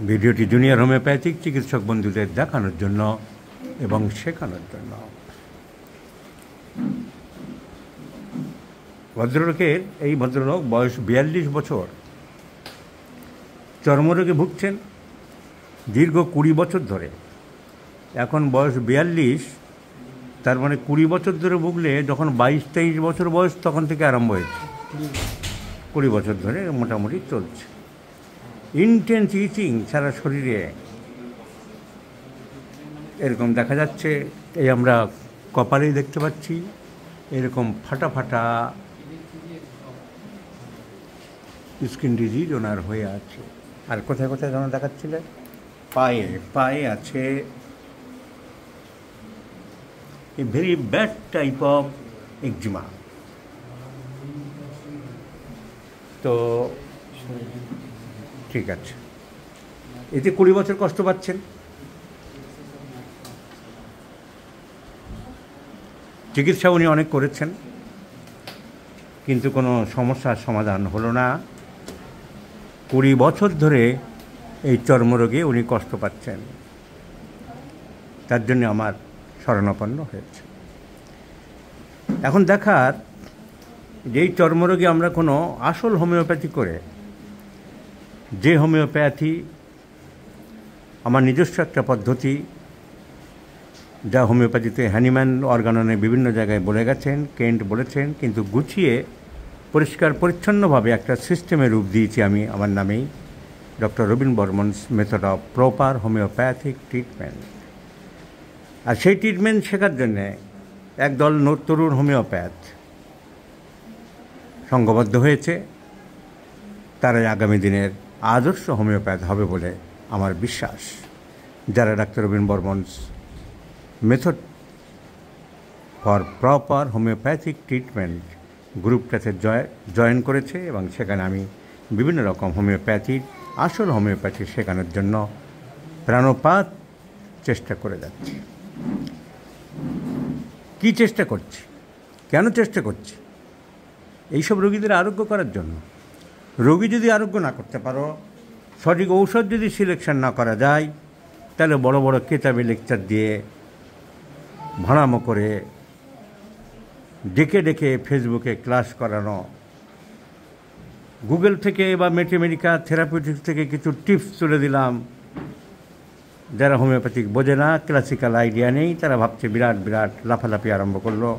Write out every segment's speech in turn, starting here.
ভিডিওটি junior homeopathic চিকিৎসক বন্ধুদের দেখানোর জন্য এবং শেখানোর জন্য। এই ভদ্রলোক বয়স 42 বছর, চর্মরোগে ভুগছেন দীর্ঘ 20 বছর ধরে। এখন বয়স 42, তার মানে 20 বছর ধরে ভুগলে যখন 22-23 বছর বয়স তখন থেকে আরম্ভ হয়েছে, 20 বছর ধরে মোটামুটি চলছে। ইন্টেন্স ইচিং সারা শরীরে এরকম দেখা যাচ্ছে, এই আমরা কপালেই দেখতে পাচ্ছি এরকম ফাটা ফাটা স্কিন ডিজিজ ওনার হয়ে আছে। আর কোথায় কোথায় যেন দেখাচ্ছিলেন, পায়ে আছে a very bad type of eczema. তো ঠিক আছে, এতে 20 বছর কষ্ট পাচ্ছেন। চিকিৎসা উনি অনেক করেছেন, কিন্তু কোনো সমস্যার সমাধান হলো না। 20 বছর ধরে এই চর্মরোগে উনি কষ্ট পাচ্ছেন, তার জন্য আমার শরণাপন্ন হয়েছে। এখন দেখার যে এই চর্মরোগে আমরা কোনো আসল হোমিওপ্যাথি করে, যে হোমিওপ্যাথি আমার নিজস্ব একটা পদ্ধতি, যা হোমিওপ্যাথিতে হ্যানিম্যান অর্গাননে বিভিন্ন জায়গায় বলে গেছেন, কেন্ট বলেছেন, কিন্তু গুছিয়ে পরিষ্কার পরিচ্ছন্নভাবে একটা সিস্টেমের রূপ দিয়েছি আমি আমার নামেই, doctor Robin Barman's method of proper homeopathic treatment. আর সেই ট্রিটমেন্ট শেখার জন্যে একদল তরুণ হোমিওপ্যাথ সংঘবদ্ধ হয়েছে। তারাই আগামী দিনের আদর্শ হোমিওপ্যাথ হবে বলে আমার বিশ্বাস। যারা ডাক্তার Robin Barman's method for proper homeopathic treatment গ্রুপটাতে জয়েন করেছে, এবং সেখানে আমি বিভিন্ন রকম হোমিওপ্যাথির আসল হোমিওপ্যাথি শেখানোর জন্য প্রাণপাত চেষ্টা করে যাচ্ছি। কি চেষ্টা করছি, কেন চেষ্টা করছি? এইসব রোগীদের আরোগ্য করার জন্য। রোগী যদি আরোগ্য না করতে পারো, সঠিক ঔষধ যদি সিলেকশন না করা যায়, তাহলে বড় বড় কেতাবে লেকচার দিয়ে ভাড়ামো করে ডেকে ডেকে ফেসবুকে ক্লাস করানো, গুগল থেকে বা মেটেমেডিকা থেরাপিউটিক্স থেকে কিছু টিপস তুলে দিলাম, যারা হোমিওপ্যাথিক বোঝে না, ক্লাসিক্যাল আইডিয়া নেই, তারা ভাবছে বিরাট বিরাট লাফালাফি আরম্ভ করলো।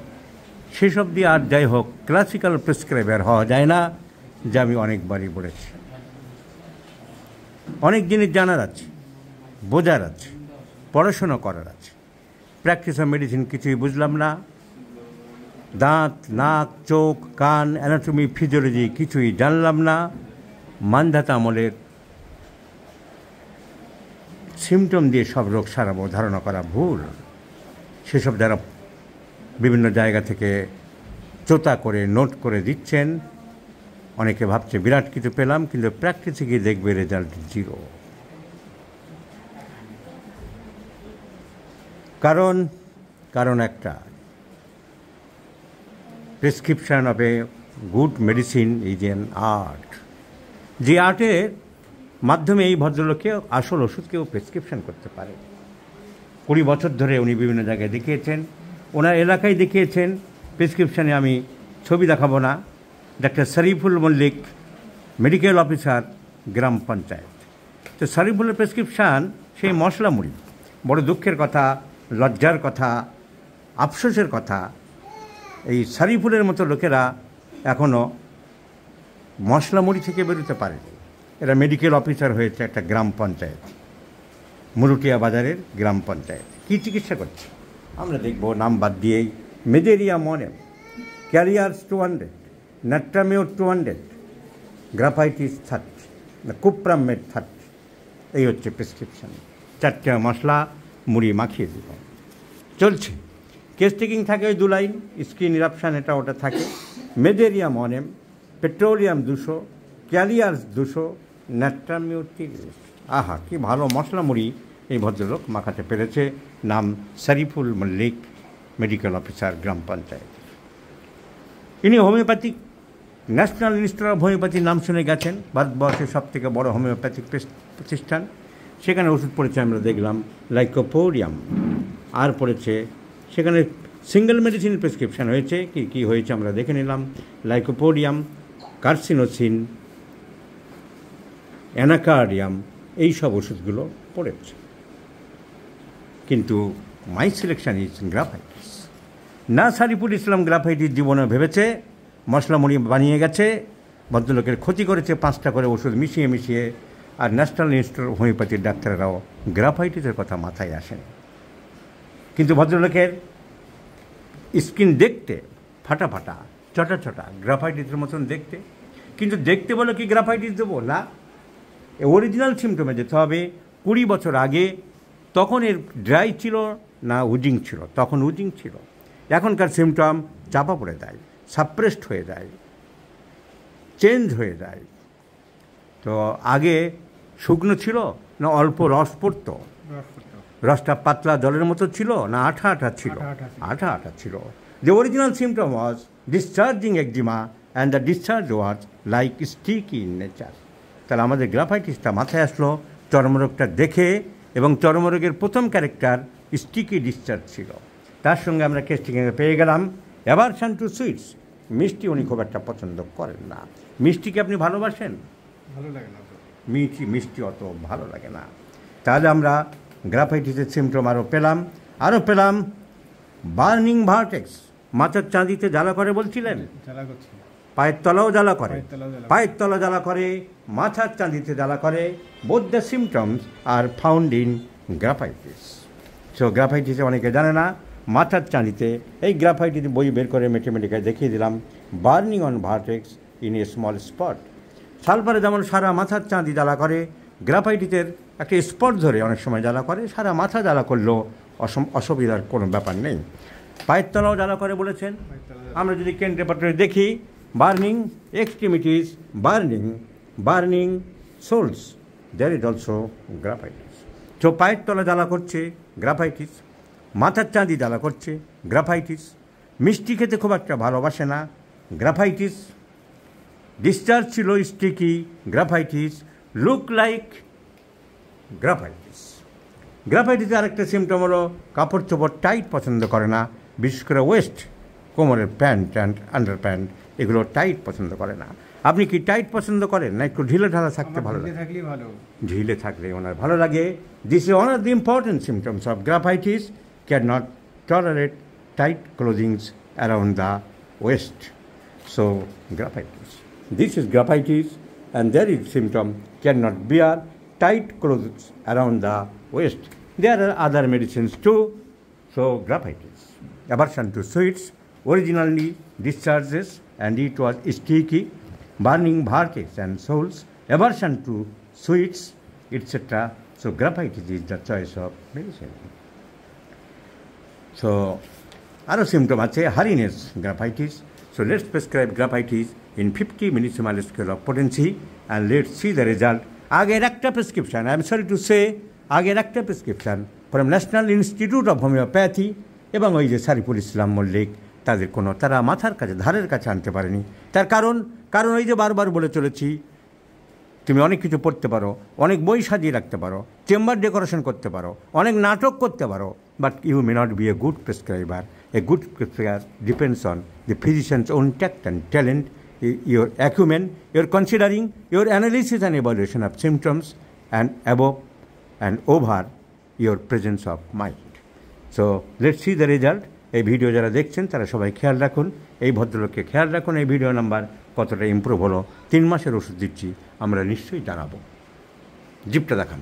সেসব দিয়ে আর যাই হোক ক্লাসিক্যাল প্রেসক্রাইবার হওয়া যায় না, যা আমি অনেকবারই বলেছি। অনেক জিনিস জানার আছে, বোঝার আছে, পড়াশোনা করার আছে। প্র্যাকটিস অফ মেডিসিন কিছুই বুঝলাম না, দাঁত, নাক, চোখ, কান, অ্যানাটমি, ফিজিওলজি কিছুই জানলাম না। মানধাতা আমলের সিমটম দিয়ে সব রোগ সারাবো ধারণা করা ভুল। সেসব যারা বিভিন্ন জায়গা থেকে চোতা করে নোট করে দিচ্ছেন, অনেকে ভাবছে বিরাট কিছু পেলাম, কিন্তু প্র্যাকটিসে গিয়ে দেখবে রেজাল্ট 0। কারণ একটা, prescription of a good medicine is an art. যে আর্টের মাধ্যমে এই ভদ্রলোককে আসল ওষুধ কেউ প্রেসক্রিপশন করতে পারে। 20 বছর ধরে উনি বিভিন্ন জায়গায় দেখিয়েছেন, ওনার এলাকায় দেখিয়েছেন। প্রেসক্রিপশানে আমি ছবি দেখাবো না। ডাক্তার শরীফুল মল্লিক, মেডিকেল অফিসার, গ্রাম পঞ্চায়েত। তো শরীফুলের প্রেসক্রিপশান সেই মশলা মুড়ি। বড় দুঃখের কথা, লজ্জার কথা, আফসোসের কথা, এই শরীফুলের মতো লোকেরা এখনও মশলা মুড়ি থেকে বেরোতে পারেনি। এরা মেডিকেল অফিসার হয়েছে একটা গ্রাম পঞ্চায়েত, মুরুটিয়া বাজারের গ্রাম পঞ্চায়েত। কী চিকিৎসা করছে আমরা দেখব, নাম বাদ দিয়েই। মেজেরিয়া মনেম, ক্যারিয়ার্স 200, নাট্রামিওর 200, গ্রাফাইটিস 30, কুপ্রামেড 30। এই হচ্ছে প্রেসক্রিপশান। 4টে মশলা মুড়ি মাখিয়ে দেব, চলছে। কেস টেকিং থাকে ওই 2 লাইন, স্কিন ইরাপশান এটা ওটা থাকে। মেজেরিয়া মনেম, পেট্রোলিয়াম 200, ক্যারিয়ার্স 200, নাট্রামিওর 30। আহা, কি ভালো মশলা মুড়ি এই ভদ্রলোক মাখাতে পেরেছে। নাম শরীফুল মল্লিক, মেডিকেল অফিসার, গ্রাম পঞ্চায়েত। ইনি হোমিওপ্যাথিক ন্যাশনাল ইনস্টিটিউট অফ হোমিওপ্যাথির নাম শুনে গেছেন, ভারতবর্ষের সবথেকে বড় হোমিওপ্যাথিক প্রতিষ্ঠান। সেখানে ওষুধ পড়েছে আমরা দেখলাম লাইকোপোডিয়াম, আর পড়েছে সেখানে সিঙ্গেল মেডিসিন প্রেসক্রিপশান হয়েছে। কি হয়েছে আমরা দেখে নিলাম। লাইকোপোডিয়াম, কার্সিনোসিন, অ্যানাকার্ডিয়াম, এই সব ওষুধগুলো পড়েছে। কিন্তু মাই সিলেকশন ইজ গ্রাফাইটিস। না সারিফুল ইসলাম গ্রাফাইটিস জীবনে ভেবেছে, মশলা মুড়ি বানিয়ে গেছে, ভদ্রলোকের ক্ষতি করেছে 5টা করে ওষুধ মিশিয়ে মিশিয়ে। আর ন্যাশনাল ইনস্টিটিউট অফ হোমিওপ্যাথির ডাক্তাররাও গ্রাফাইটিসের কথা মাথায় আসেন। কিন্তু ভদ্রলোকের স্কিন দেখতে ফাটা ফাটা, চটা চটা, গ্রাফাইটিসের মতন দেখতে। কিন্তু দেখতে বলে কি গ্রাফাইটিস দেবো না, অরিজিনাল সিমটমে যেতে হবে। 20 বছর আগে তখন এর ড্রাই ছিল না উজিং ছিল? তখন উজিং ছিল। এখনকার সিমটম চাপা পড়ে যায়, সাপ্রেসড হয়ে যায়, চেঞ্জ হয়ে যায়। তো আগে শুকনো ছিল না অল্প রস পড়তো? রসটা পাতলা জলের মতো ছিল না আঠা আঠা ছিল? আঠা আঠা ছিল। The original symptom was discharging eczema and the discharge was like sticky in nature. তাহলে আমাদের গ্রাফাইটিসটা মাথায় আসলো চর্মরোগটা দেখে, এবং চর্মরোগের প্রথম ক্যারেক্টার স্টিকি ডিসচার্জ ছিল। তার সঙ্গে আমরা কেস্টিংয়ে পেয়ে গেলাম অ্যাভারশন টু সুইটস। মিষ্টি উনি খুব একটা পছন্দ করেন না। মিষ্টিকে আপনি ভালোবাসেন? ভালো লাগে না। মিষ্টি অত ভালো লাগে না। তাহলে আমরা গ্রাফাইটিসের সিমটম আরও পেলাম বার্নিং ভার্টেক্স। মাথার চাঁদিতে জ্বালা করে বলছিলেন, পায়ের তলাও জ্বালা করে, পায়ের তলা জ্বালা করে, মাথার চাঁদিতে জ্বালা করে। Both the symptoms are found in graphites. So গ্রাফাইটিসে অনেকে জানে না, মাথার চাঁদিতে এই গ্রাফাইটিস বই বের করে ম্যাথমেটিক্যায় দেখিয়ে দিলাম। Burning on vertex in a small spot. সালফারে যেমন সারা মাথার চাঁদি জ্বালা করে, গ্রাফাইটিসের একটা স্পট ধরে অনেক সময় জ্বালা করে। সারা মাথা জ্বালা করলেও অসুবিধার কোনো ব্যাপার নেই। পায়ের তলাও জ্বালা করে বলেছেন। আমরা যদি কেন্দ্রে পত্রে দেখি, burning extremities, burning soles, there is also graphites. তো পায়ের তলা জ্বালা করছে গ্রাফাইটিস, মাথার চাঁদি জ্বালা করছে গ্রাফাইটিস, মিষ্টি খেতে খুব একটা ভালোবাসে না গ্রাফাইটিস, ডিসচার্জ ছিল স্টিকি গ্রাফাইটিস, লুক লাইক গ্রাফাইটিস। গ্রাফাইটিসের আরেকটা সিমটম হলো কাপড় চোপড় টাইট পছন্দ করে না, বিশেষ করে ওয়েস্ট, কোমরের প্যান্ট অ্যান্ড আন্ডার প্যান্ট, এগুলো টাইট পছন্দ করে না। আপনি কি টাইট পছন্দ করেন না একটু ঢিলে ঢালা থাকতে ভালো লাগে? ঢিলে থাকলে ওনার ভালো লাগে। This is one of the important symptoms of graphites, can not tolerate tight ক্লোদিংস around the West. So graphites, this is graphitis, and there is symptom cannot bear tight clothes around the waist. There are other medicines too. So graphitis. Aversion to sweets, originally discharges and it was sticky, burning vertex and soles, aversion to sweets, etc. So graphitis is the choice of medicine. So other symptom আছে hurriness, graphitis. So let's prescribe graphitis in 50 millisiemens scale of potency and let's see the result. আগের একটা prescription, I am sorry to say, আগের একটা prescription from national institute of homeopathy এবং ওই যে সারিফুল ইসলাম মল্লিক, তারা মাথার কাছে ধারের কাছে আনতে পারেনি। তার কারণ ওই যে বারবার বলে চলেছি, তুমি অনেক কিছু পড়তে পারো, অনেক বই সাজিয়ে রাখতে পারো, চেম্বার ডেকোরেশন করতে পারো, অনেক নাটক করতে পারো, but you may not be a good prescriber. A good prescriber depends on the physician's own tact and talent, your acumen, your considering, your analysis and evaluation of symptoms, and above and over your presence of mind. So let's see the result. এই video যারা দেখছেন তারা সবাই খেয়াল রাখুন, এই ভদ্রলোককে খেয়াল রাখুন। এই ভিডিও নাম্বার কতটা ইমপ্রুভ হলো, 3 মাসের ওষুধ দিচ্ছি, আমরা নিশ্চয়ই জানাবো। জিপটা দেখান।